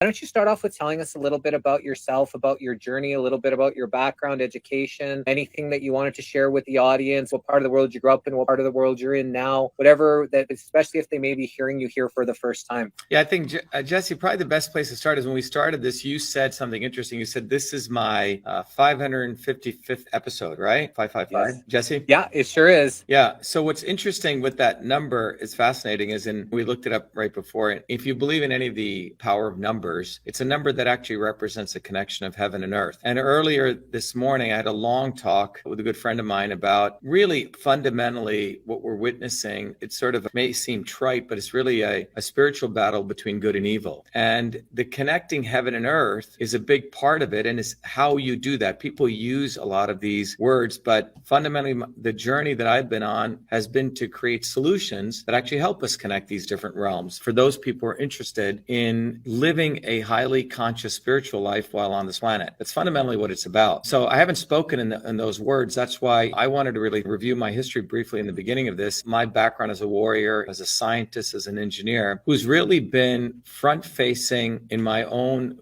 Why don't you start off with telling us a little bit about yourself, about your journey, a little bit about your background, education, anything that you wanted to share with the audience, what part of the world you grew up in, what part of the world you're in now, whatever that, especially if they may be hearing you here for the first time. Yeah, I think, Jesse, probably the best place to start is when we started this, you said something interesting. You said, this is my 555th episode, right? 555, yes. Jesse? Yeah, it sure is. Yeah. So what's interesting with that number is fascinating is, and we looked it up right before, if you believe in any of the power of numbers, it's a number that actually represents a connection of heaven and earth. And earlier this morning, I had a long talk with a good friend of mine about really fundamentally what we're witnessing. It sort of may seem trite, but it's really a spiritual battle between good and evil. And the connecting heaven and earth is a big part of it, and it's how you do that. People use a lot of these words, but fundamentally, the journey that I've been on has been to create solutions that actually help us connect these different realms for those people who are interested in living a highly conscious spiritual life while on this planet. That's fundamentally what it's about. So I haven't spoken in those words. That's why I wanted to really review my history briefly in the beginning of this. My background as a warrior, as a scientist, as an engineer, who's really been front-facing in my own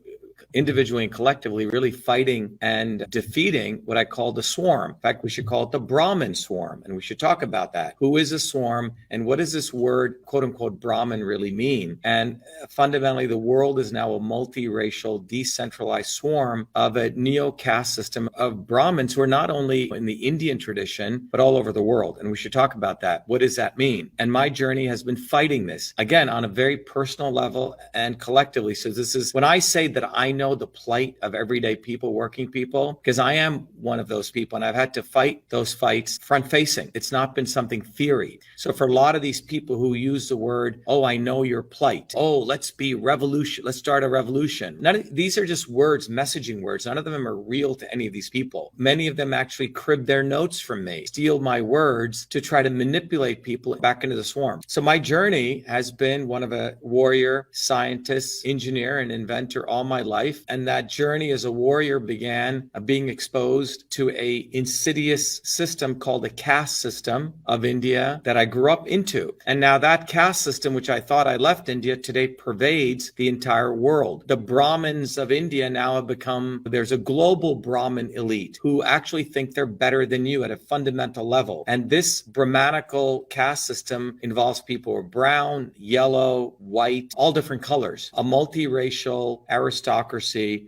individually and collectively really fighting and defeating what I call the swarm. In fact, we should call it the Brahmin swarm, and we should talk about that. Who is a swarm, and what does this word, quote unquote, Brahmin really mean? And fundamentally, the world is now a multiracial, decentralized swarm of a neo-caste system of Brahmins who are not only in the Indian tradition, but all over the world. And we should talk about that. What does that mean? And my journey has been fighting this, again, on a very personal level and collectively. So this is when I say that I know the plight of everyday people, working people, because I am one of those people, and I've had to fight those fights front facing. It's not been something theory. So for a lot of these people who use the word, oh, I know your plight. Oh, let's be revolution. Let's start a revolution. These are just words, messaging words. None of them are real to any of these people. Many of them actually crib their notes from me, steal my words to try to manipulate people back into the swarm. So my journey has been one of a warrior, scientist, engineer, and inventor all my life. And that journey as a warrior began being exposed to a insidious system called the caste system of India that I grew up into. And now that caste system, which I thought I left India, today pervades the entire world. The Brahmins of India now have become, there's a global Brahmin elite who actually think they're better than you at a fundamental level. And this Brahmanical caste system involves people who are brown, yellow, white, all different colors, a multiracial aristocracy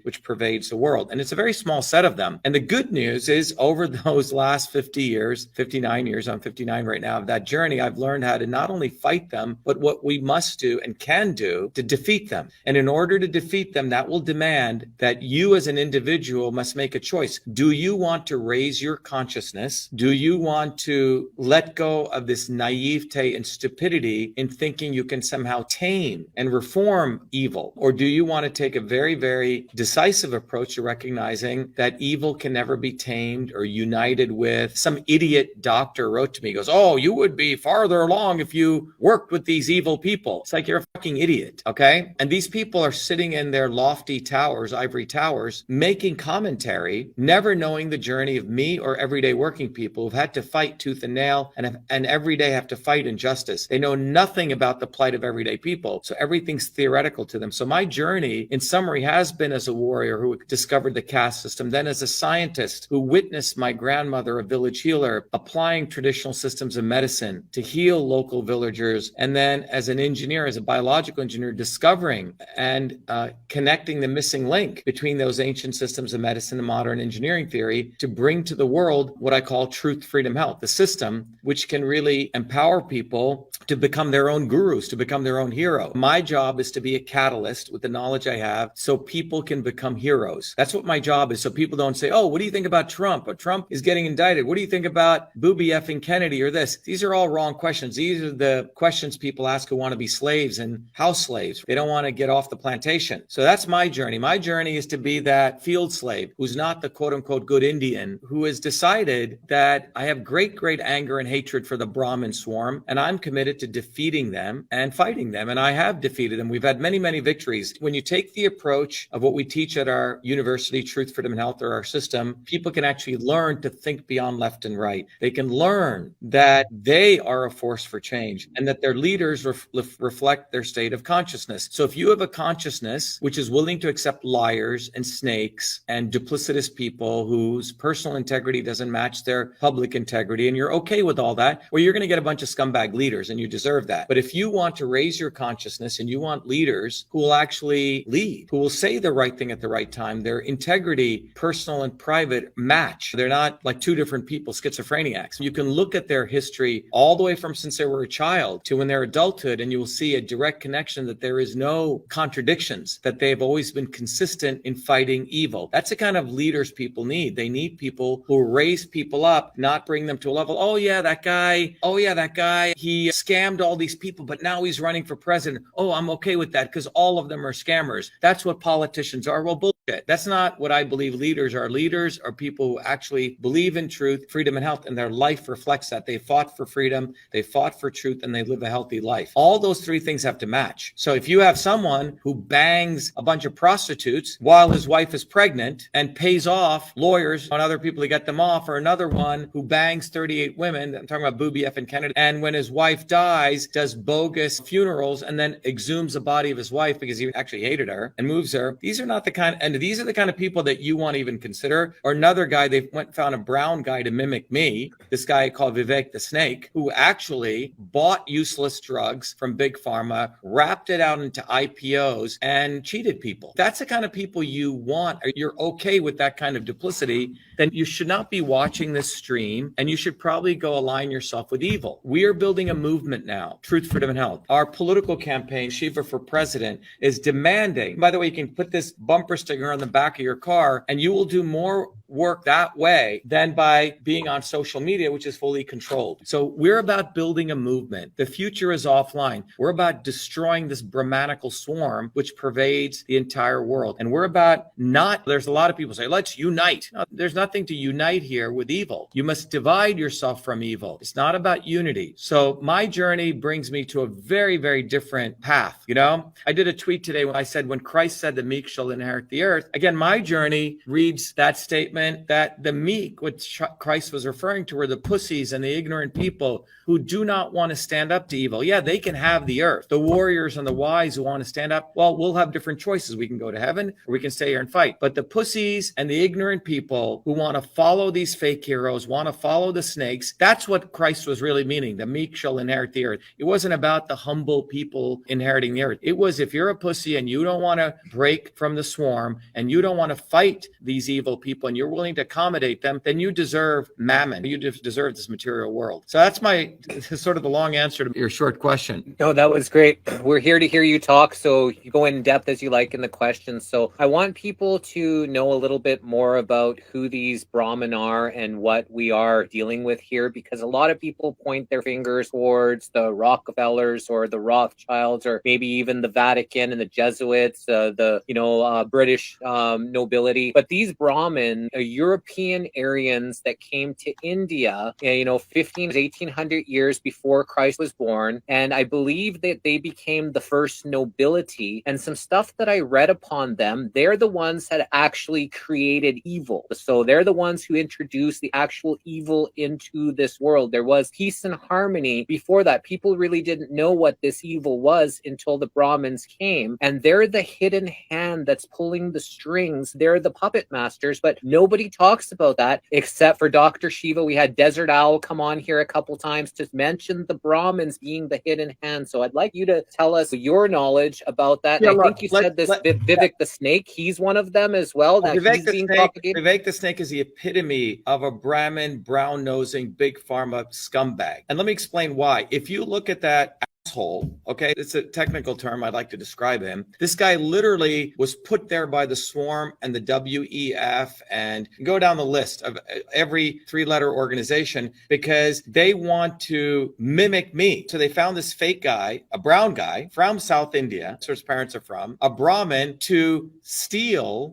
which pervades the world. And it's a very small set of them. And the good news is over those last 50 years, 59 years, I'm 59 right now, of that journey, I've learned how to not only fight them, but what we must do and can do to defeat them. And in order to defeat them, that will demand that you as an individual must make a choice. Do you want to raise your consciousness? Do you want to let go of this naivete and stupidity in thinking you can somehow tame and reform evil? Or do you want to take a very, very decisive approach to recognizing that evil can never be tamed or united with? Some idiot doctor wrote to me, goes, oh, you would be farther along if you worked with these evil people. It's like, you're a fucking idiot, okay? And these people are sitting in their lofty towers, ivory towers, making commentary, never knowing the journey of me or everyday working people who've had to fight tooth and nail and every day have to fight injustice. They know nothing about the plight of everyday people, so everything's theoretical to them. So my journey, in summary, has been as a warrior who discovered the caste system, then as a scientist who witnessed my grandmother, a village healer, applying traditional systems of medicine to heal local villagers, and then as an engineer, as a biological engineer, discovering and connecting the missing link between those ancient systems of medicine and modern engineering theory to bring to the world what I call truth, freedom, health, the system which can really empower people to become their own gurus, to become their own hero. My job is to be a catalyst with the knowledge I have so people can become heroes. That's what my job is. So people don't say, oh, what do you think about Trump? Or Trump is getting indicted. What do you think about booby effing Kennedy or this? These are all wrong questions. These are the questions people ask who want to be slaves and house slaves. They don't want to get off the plantation. So that's my journey. My journey is to be that field slave who's not the quote unquote good Indian, who has decided that I have great, great anger and hatred for the Brahmin swarm, and I'm committed to defeating them and fighting them. And I have defeated them. We've had many, many victories. When you take the approach of what we teach at our university, Truth, Freedom, and Health, or our system, people can actually learn to think beyond left and right. They can learn that they are a force for change and that their leaders reflect their state of consciousness. So if you have a consciousness which is willing to accept liars and snakes and duplicitous people whose personal integrity doesn't match their public integrity, and you're okay with all that, well, you're going to get a bunch of scumbag leaders, and you deserve that. But if you want to raise your consciousness and you want leaders who will actually lead, who will say the right thing at the right time, their integrity, personal and private, match. They're not like two different people, schizophrenics. You can look at their history all the way from since they were a child to when they're adulthood, and you will see a direct connection that there is no contradictions, that they've always been consistent in fighting evil. That's the kind of leaders people need. They need people who raise people up, not bring them to a level, oh yeah, that guy, he scammed all these people, but now he's running for president. Oh, I'm okay with that because all of them are scammers. That's what politicians are. Well, bullshit. That's not what I believe leaders are. Leaders are people who actually believe in truth, freedom, and health, and their life reflects that. They fought for freedom, they fought for truth, and they live a healthy life. All those three things have to match. So if you have someone who bangs a bunch of prostitutes while his wife is pregnant and pays off lawyers on other people to get them off, or another one who bangs 38 women, I'm talking about Booby F. and Kennedy, and when his wife dies, does bogus funerals and then exhumes the body of his wife because he actually hated her and moves her. These are not the kind, and these are the kind of people that you want to even consider. Or another guy, they went and found a brown guy to mimic me, this guy called Vivek the Snake, who actually bought useless drugs from Big Pharma, wrapped it out into IPOs, and cheated people. That's the kind of people you want, or you're okay with that kind of duplicity, then you should not be watching this stream, and you should probably go align yourself with evil. We are building a movement now, Truth, Freedom, and Health. Our political campaign, Shiva for President, is demanding, by the way, you can put this bumper sticker on the back of your car, and you will do more work that way than by being on social media, which is fully controlled. So we're about building a movement. The future is offline. We're about destroying this Brahmanical swarm, which pervades the entire world. And we're about there's a lot of people say, let's unite. No, there's nothing to unite here with evil. You must divide yourself from evil. It's not about unity. So my journey brings me to a very, very different path. I did a tweet today when I said, when Christ said the meek shall inherit the earth. Again, my journey reads that statement that the meek, which Christ was referring to, were the pussies and the ignorant people who do not want to stand up to evil. Yeah, they can have the earth. The warriors and the wise who want to stand up, well, we'll have different choices. We can go to heaven or we can stay here and fight. But the pussies and the ignorant people who want to follow these fake heroes, want to follow the snakes, that's what Christ was really meaning. The meek shall inherit the earth. It wasn't about the humble people inheriting the earth. It was, if you're a pussy and you don't want to break from the swarm and you don't want to fight these evil people and you're willing to accommodate them, then you deserve mammon. You deserve this material world. So that's sort of the long answer to your short question. No, that was great. We're here to hear you talk, so you go in depth as you like in the questions. So I want people to know a little bit more about who these Brahmin are and what we are dealing with here, because a lot of people point their fingers towards the Rockefellers or the Rothschilds or maybe even the Vatican and the Jesuits, the British nobility. But these Brahmin are European Aryans that came to India, 1800 years before Christ was born. And I believe that they became the first nobility. And some stuff that I read upon them, they're the ones that actually created evil. So they're the ones who introduced the actual evil into this world. There was peace and harmony before that. People really didn't know what this evil was until the Brahmins came. And they're the hidden hand that's pulling the strings. They're the puppet masters, but nobody talks about that except for Dr. Shiva. We had Desert Owl come on here a couple times to mention the Brahmins being the hidden hand. So I'd like you to tell us your knowledge about that. Yeah, I think you said this Vivek the Snake, he's one of them as well. That he's being propagated. Vivek the Snake is the epitome of a Brahmin, brown-nosing, big pharma scumbag. And let me explain why. If you look at that asshole, okay, it's a technical term, I'd like to describe him. This guy literally was put there by the Swarm and the WEF, and go down the list of every three-letter organization because they want to mimic me. So they found this fake guy, a brown guy from South India, that's where his parents are from, a Brahmin, to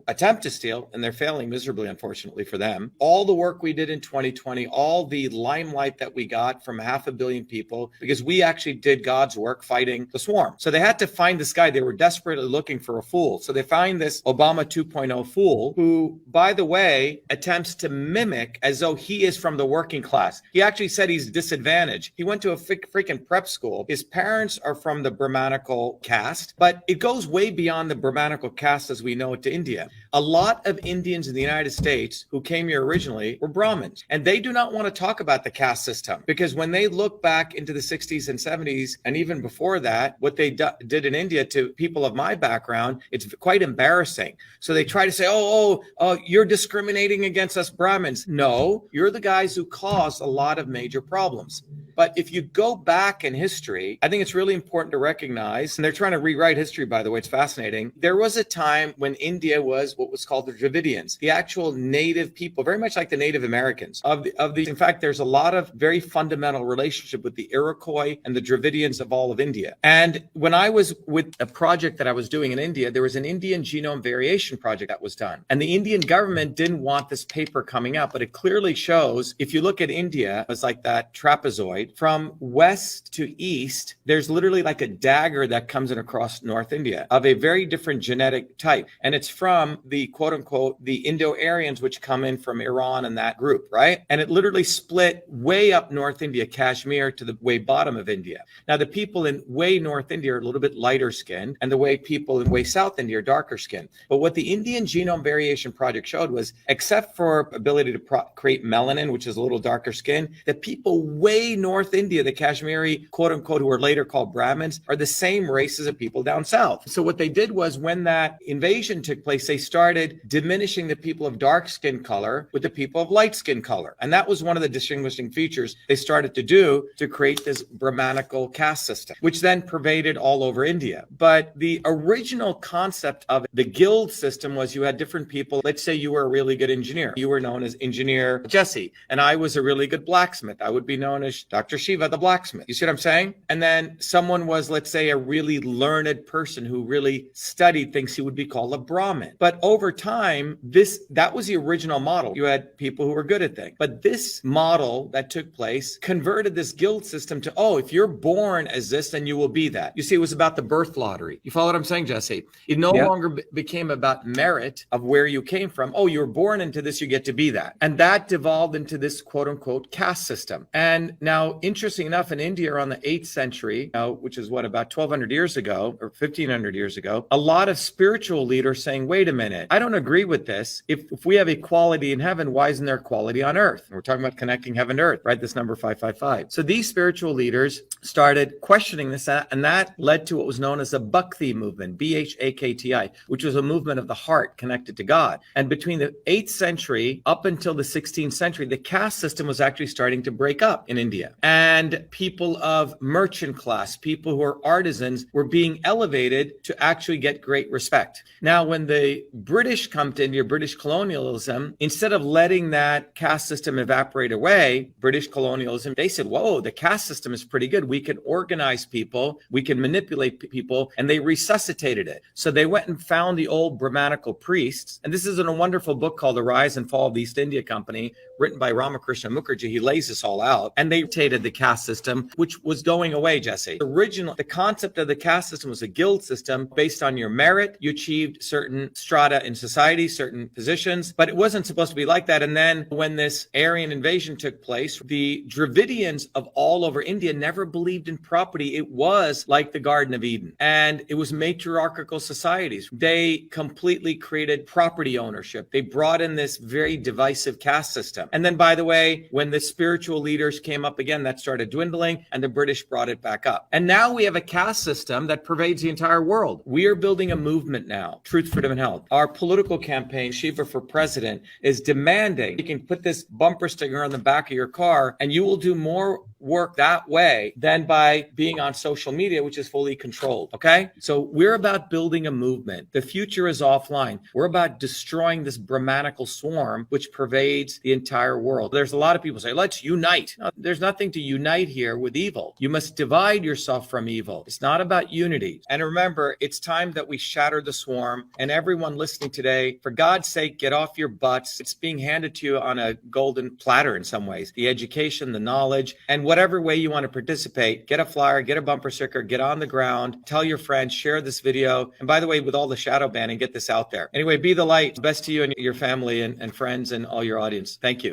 attempt to steal, and they're failing miserably, unfortunately for them, all the work we did in 2020, all the limelight that we got from 500 million people, because we actually did God God's work fighting the swarm. So they had to find this guy. They were desperately looking for a fool. So they find this Obama 2.0 fool who, by the way, attempts to mimic as though he is from the working class. He actually said he's disadvantaged. He went to a freaking prep school. His parents are from the Brahmanical caste, but it goes way beyond the Brahmanical caste as we know it to India. A lot of Indians in the United States who came here originally were Brahmins, and they do not want to talk about the caste system because when they look back into the 60s and 70s, and even before that, what they did in India to people of my background, it's quite embarrassing. So they try to say, oh, you're discriminating against us Brahmins. No, you're the guys who caused a lot of major problems. But if you go back in history, I think it's really important to recognize, and they're trying to rewrite history, by the way, it's fascinating. There was a time when India was what was called the Dravidians, the actual native people, very much like the Native Americans. In fact, there's a lot of very fundamental relationship with the Iroquois and the Dravidians of all of India. And when I was with a project that I was doing in India, there was an Indian genome variation project that was done. And the Indian government didn't want this paper coming out, but it clearly shows, if you look at India, it's like that trapezoid. From west to east, there's literally like a dagger that comes in across North India of a very different genetic type. And it's from the quote unquote, the Indo-Aryans, which come in from Iran and that group, right? And it literally split way up North India, Kashmir, to the way bottom of India. Now, the people in way North India are a little bit lighter skinned, and the way people in way South India are darker skinned. But what the Indian Genome Variation Project showed was, except for ability to create melanin, which is a little darker skin, the people way North India, the Kashmiri, quote unquote, who were later called Brahmins, are the same races of people down south. So what they did was, when that invasion took place, they started diminishing the people of dark skin color with the people of light skin color. And that was one of the distinguishing features they started to do to create this Brahmanical caste system, which then pervaded all over India. But the original concept of the guild system was you had different people. Let's say you were a really good engineer. You were known as Engineer Jesse, and I was a really good blacksmith. I would be known as Dr. Shiva, the blacksmith. You see what I'm saying? And then someone was, let's say, a really learned person who really studied things, he would be called a Brahmin. But over time, that was the original model. You had people who were good at things. But this model that took place converted this guild system to, if you're born as this, then you will be that. You see, it was about the birth lottery. You follow what I'm saying, Jesse? It no longer became about merit of where you came from. You were born into this, you get to be that. And that devolved into this quote unquote caste system. And now, interesting enough, in India around the 8th century, which is about 1,200 years ago or 1,500 years ago, a lot of spiritual leaders saying, wait a minute, I don't agree with this. If we have equality in heaven, why isn't there equality on earth? And we're talking about connecting heaven to earth, right? This number 555. So these spiritual leaders started questioning this, and that led to what was known as the Bhakti movement, Bhakti, which was a movement of the heart connected to God. And between the 8th century up until the 16th century, the caste system was actually starting to break up in India. And people of merchant class, people who are artisans, were being elevated to actually get great respect. Now, when the British come to India, British colonialism, instead of letting that caste system evaporate away, British colonialism, they said, whoa, the caste system is pretty good. We can organize people, we can manipulate people, and they resuscitated it. So they went and found the old Brahmanical priests, and this is in a wonderful book called The Rise and Fall of the East India Company, written by Ramakrishna Mukherjee. He lays this all out, and they dictated the caste system, which was going away, Jesse. The concept of the caste system was a guild system based on your merit. You achieved certain strata in society, certain positions, but it wasn't supposed to be like that. And then when this Aryan invasion took place, the Dravidians of all over India never believed in property. It was like the Garden of Eden, and it was matriarchal societies. They completely created property ownership. They brought in this very divisive caste system. And then, by the way, when the spiritual leaders came up again, that started dwindling, and the British brought it back up. And now we have a caste system that pervades the entire world. We are building a movement now, Truth, Freedom, and Health. Our political campaign, Shiva for President, is demanding you can put this bumper sticker on the back of your car, and you will do more work that way than by being on social media, which is fully controlled. Okay? So we're about building a movement. The future is offline. We're about destroying this Brahmanical swarm, which pervades the entire world. There's a lot of people say, let's unite. No, there's nothing to unite here with evil. You must divide yourself from evil. It's not about unity. And remember, it's time that we shatter the swarm, and everyone listen listening today, for God's sake, get off your butts. It's being handed to you on a golden platter in some ways. The education, the knowledge, and whatever way you want to participate, get a flyer, get a bumper sticker, get on the ground, tell your friends, share this video. And by the way, with all the shadow banning, get this out there. Anyway, be the light. Best to you and your family and friends and all your audience. Thank you.